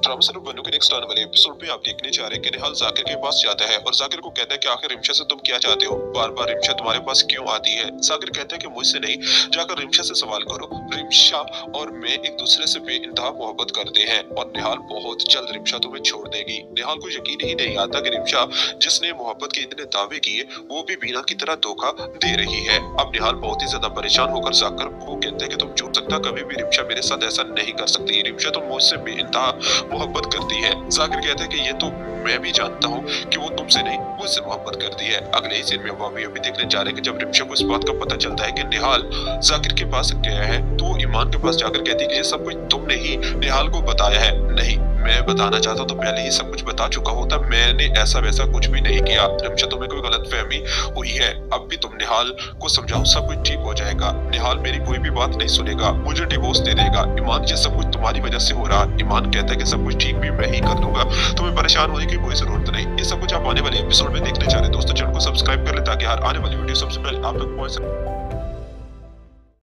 Drama सिर्फ बनू के नेक्स्ट आने वाले एपिसोड में आप देखने जा रहे हैं कि निहाल जाकिर के पास जाता है और जाकिर को कहता है कि आखिर रिमशा से तुम क्या चाहते हो, बार बार रिमशा तुम्हारे पास क्यों आती है। जाकिर कहता है कि मुझसे नहीं, जाकर रिमशा से सवाल करो। रिमशा और मैं एक दूसरे से बेइंतहा मोहब्बत करते हैं और निहाल बहुत जल्द रिमशा तुम्हें छोड़ देगी। निहाल को यकीन ही नहीं आता कि रिमशा जिसने मोहब्बत के इतने दावे किए वो भी बीना की तरह धोखा दे रही है। अब निहाल बहुत ही ज्यादा परेशान होकर जाकिर को कहते हैं कि तुम झूठ सकता, कभी भी रिमशा मेरे साथ ऐसा नहीं कर सकती। रिमशा तो मुझसे बेइंतहा मोहब्बत करती है। जाकिर कहते हैं कि ये तो मैं भी जानता हूँ कि वो तुमसे नहीं मुझसे मोहब्बत करती है। अगले ही सीन में वो अभी देखने जा रहे हैं कि जब रिमशा को इस बात का पता चलता है कि निहाल जाकिर के पास गया है तो वो ईमान के पास जाकर कहती है कि ये सब कुछ तुमने ही निहाल को बताया है। नहीं, मैं बताना चाहता तो पहले ही सब कुछ बता चुका होता, मैंने ऐसा वैसा कुछ भी नहीं किया। रिमशा तुम्हें कोई गलत फहमी हुई है, अब भी तुम निहाल को समझाओ, सब कुछ ठीक हो जाएगा। निहाल मेरी कोई भी बात नहीं सुनेगा, मुझे डिवोर्स दे देगा। ईमान ये सब कुछ तुम्हारी वजह से हो रहा। ईमान कहता है कि सब कुछ ठीक भी मैं ही कर दूंगा, तुम्हें परेशान होने की कोई जरूरत नहीं। ये सब कुछ आप आने वाले एपिसोड में देखने जा रहे हैं। दोस्तों चैनल को सब्सक्राइब कर ले ताकि हर आने वाली वीडियो सबसे पहले आप तक पहुंच सके।